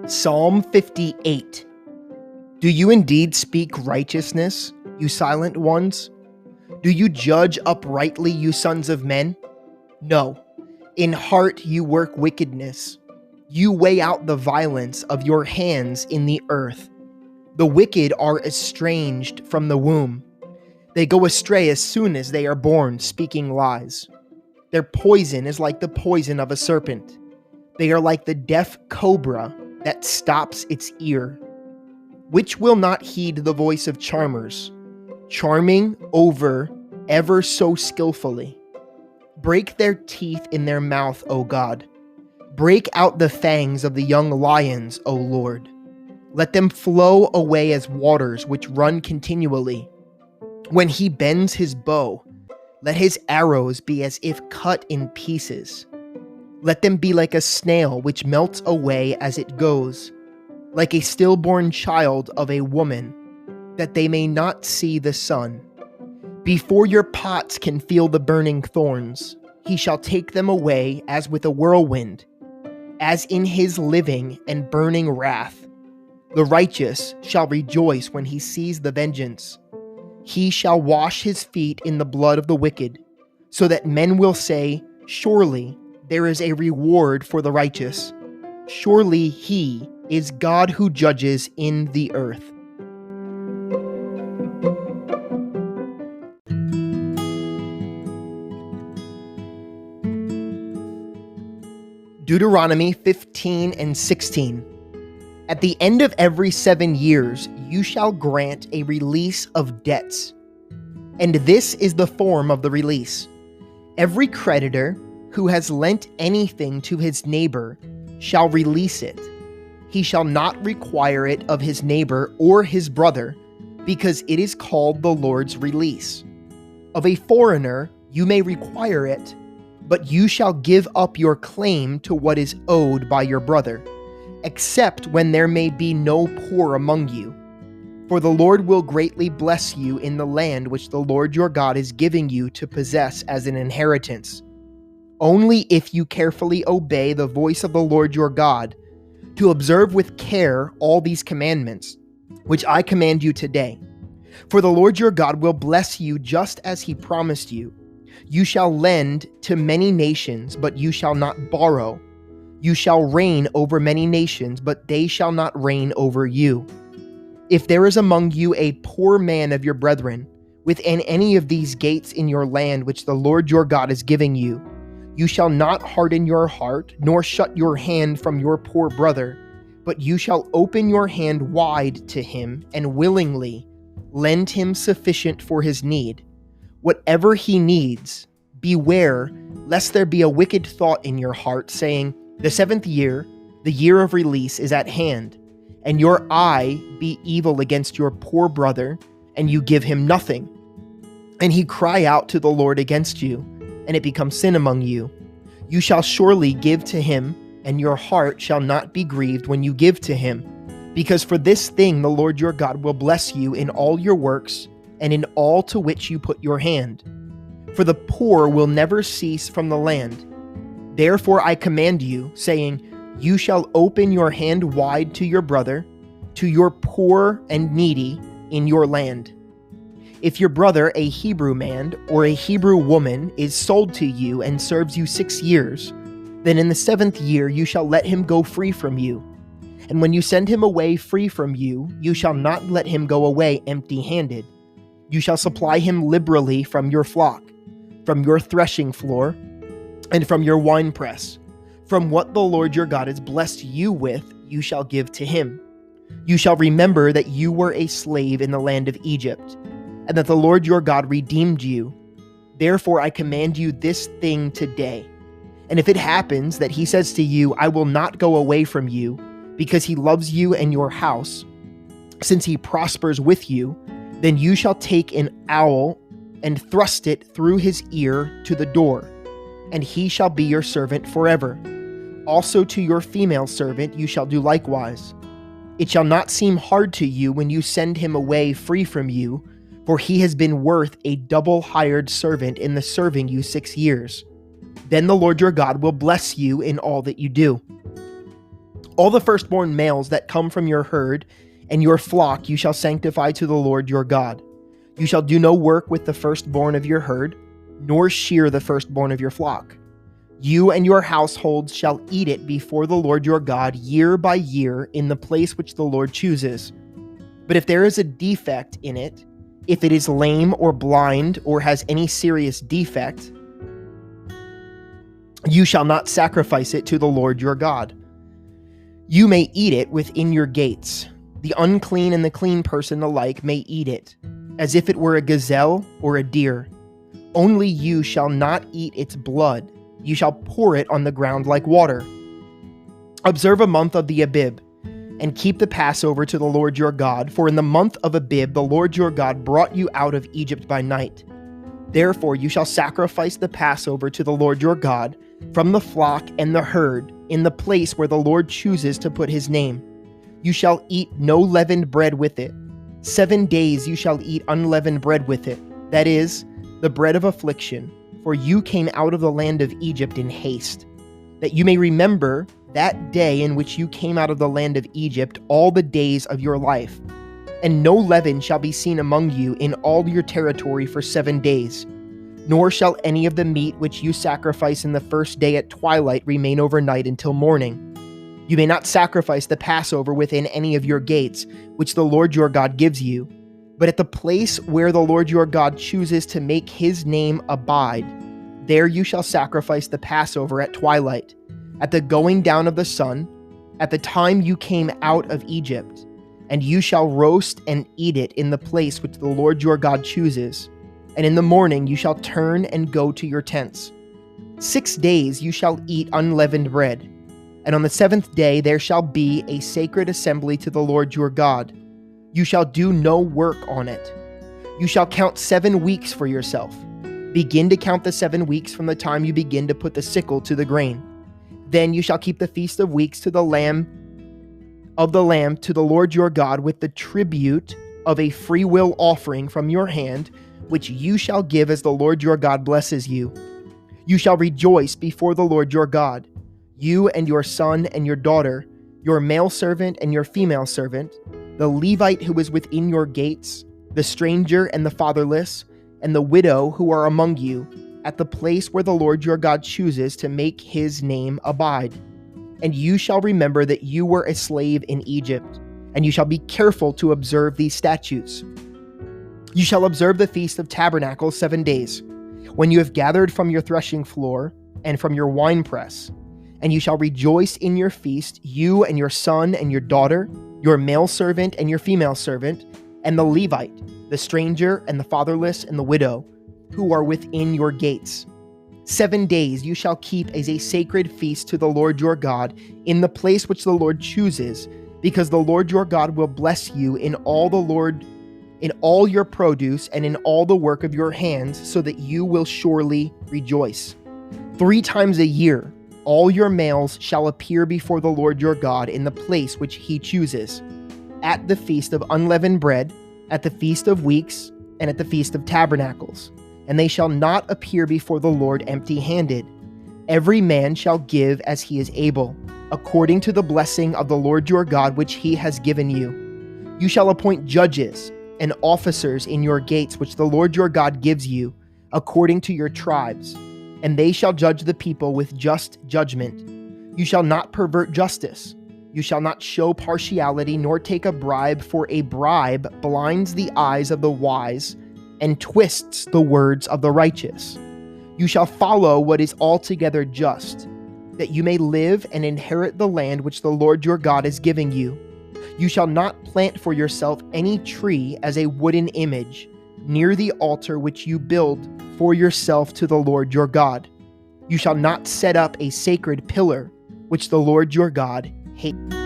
Psalm 58. Do you indeed speak righteousness, you silent ones? Do you judge uprightly, you sons of men? No, in heart you work wickedness. You weigh out the violence of your hands in the earth. The wicked are estranged from the womb. They go astray as soon as they are born, speaking lies. Their poison is like the poison of a serpent. They are like the deaf cobra that stops its ear, which will not heed the voice of charmers, charming over ever so skillfully. Break their teeth in their mouth, O God. Break out the fangs of the young lions, O Lord. Let them flow away as waters which run continually. When he bends his bow, let his arrows be as if cut in pieces. Let them be like a snail which melts away as it goes, like a stillborn child of a woman, that they may not see the sun. Before your pots can feel the burning thorns, he shall take them away as with a whirlwind, as in his living and burning wrath. The righteous shall rejoice when he sees the vengeance. He shall wash his feet in the blood of the wicked, so that men will say, surely there is a reward for the righteous. Surely he is God who judges in the earth. Deuteronomy 15 and 16. At the end of every 7 years, you shall grant a release of debts. And this is the form of the release. Every creditor who has lent anything to his neighbor shall release it. He shall not require it of his neighbor or his brother, because it is called the Lord's release. Of a foreigner you may require it, but you shall give up your claim to what is owed by your brother, except when there may be no poor among you. For the Lord will greatly bless you in the land which the Lord your God is giving you to possess as an inheritance. Only if you carefully obey the voice of the Lord your God, to observe with care all these commandments, which I command you today. For the Lord your God will bless you just as he promised you. You shall lend to many nations, but you shall not borrow. You shall reign over many nations, but they shall not reign over you. If there is among you a poor man of your brethren, within any of these gates in your land which the Lord your God is giving you, you shall not harden your heart, nor shut your hand from your poor brother, but you shall open your hand wide to him, and willingly lend him sufficient for his need. Whatever he needs, beware lest there be a wicked thought in your heart, saying, the 7th year, the year of release, is at hand, and your eye be evil against your poor brother, and you give him nothing. And he cry out to the Lord against you, and it becomes sin among you. You shall surely give to him, and your heart shall not be grieved when you give to him, because for this thing the Lord your God will bless you in all your works, and in all to which you put your hand. For the poor will never cease from the land. Therefore I command you, saying, you shall open your hand wide to your brother, to your poor and needy in your land. If your brother, a Hebrew man or a Hebrew woman, is sold to you and serves you 6 years, then in the 7th year you shall let him go free from you. And when you send him away free from you, you shall not let him go away empty-handed. You shall supply him liberally from your flock, from your threshing floor, and from your winepress. From what the Lord your God has blessed you with, you shall give to him. You shall remember that you were a slave in the land of Egypt, and that the Lord your God redeemed you. Therefore I command you this thing today. And if it happens that he says to you, I will not go away from you, because he loves you and your house, since he prospers with you, then you shall take an awl and thrust it through his ear to the door, and he shall be your servant forever. Also to your female servant you shall do likewise. It shall not seem hard to you when you send him away free from you, for he has been worth a double hired servant in the serving you 6 years. Then the Lord your God will bless you in all that you do. All the firstborn males that come from your herd and your flock you shall sanctify to the Lord your God. You shall do no work with the firstborn of your herd, nor shear the firstborn of your flock. You and your households shall eat it before the Lord your God year by year in the place which the Lord chooses. But if there is a defect in it, if it is lame or blind or has any serious defect, you shall not sacrifice it to the Lord your God. You may eat it within your gates. The unclean and the clean person alike may eat it, as if it were a gazelle or a deer. Only you shall not eat its blood. You shall pour it on the ground like water. Observe a month of the Abib, and keep the Passover to the Lord your God, for in the month of Abib the Lord your God brought you out of Egypt by night. Therefore you shall sacrifice the Passover to the Lord your God from the flock and the herd in the place where the Lord chooses to put his name. You shall eat no leavened bread with it. 7 days you shall eat unleavened bread with it, that is, the bread of affliction, for you came out of the land of Egypt in haste, that you may remember that day in which you came out of the land of Egypt all the days of your life. And no leaven shall be seen among you in all your territory for 7 days, nor shall any of the meat which you sacrifice in the first day at twilight remain overnight until morning. You may not sacrifice the Passover within any of your gates, which the Lord your God gives you, but at the place where the Lord your God chooses to make his name abide, there you shall sacrifice the Passover at twilight, at the going down of the sun, at the time you came out of Egypt, and you shall roast and eat it in the place which the Lord your God chooses. And in the morning you shall turn and go to your tents. 6 days you shall eat unleavened bread, and on the 7th day there shall be a sacred assembly to the Lord your God. You shall do no work on it. You shall count 7 weeks for yourself. Begin to count the 7 weeks from the time you begin to put the sickle to the grain. Then you shall keep the feast of weeks to the lamb to the Lord your God with the tribute of a freewill offering from your hand, which you shall give as the Lord your God blesses you. You shall rejoice before the Lord your God, you and your son and your daughter, your male servant and your female servant, the Levite who is within your gates, the stranger and the fatherless, and the widow who are among you, at the place where the Lord your God chooses to make his name abide. And you shall remember that you were a slave in Egypt, and you shall be careful to observe these statutes. You shall observe the Feast of Tabernacles 7 days, when you have gathered from your threshing floor and from your winepress. And you shall rejoice in your feast, you and your son and your daughter, your male servant and your female servant, and the Levite, the stranger and the fatherless and the widow, who are within your gates. 7 days you shall keep as a sacred feast to the Lord your God in the place which the Lord chooses, because the Lord your God will bless you in all your produce and in all the work of your hands, so that you will surely rejoice. 3 times a year all your males shall appear before the Lord your God in the place which he chooses, at the feast of unleavened bread, at the feast of weeks, and at the feast of tabernacles. And they shall not appear before the Lord empty-handed. Every man shall give as he is able, according to the blessing of the Lord your God which he has given you. You shall appoint judges and officers in your gates which the Lord your God gives you, according to your tribes, and they shall judge the people with just judgment. You shall not pervert justice. You shall not show partiality, nor take a bribe, for a bribe blinds the eyes of the wise and twists the words of the righteous. You shall follow what is altogether just, that you may live and inherit the land which the Lord your God is giving you. You shall not plant for yourself any tree as a wooden image near the altar which you build for yourself to the Lord your God. You shall not set up a sacred pillar which the Lord your God hates.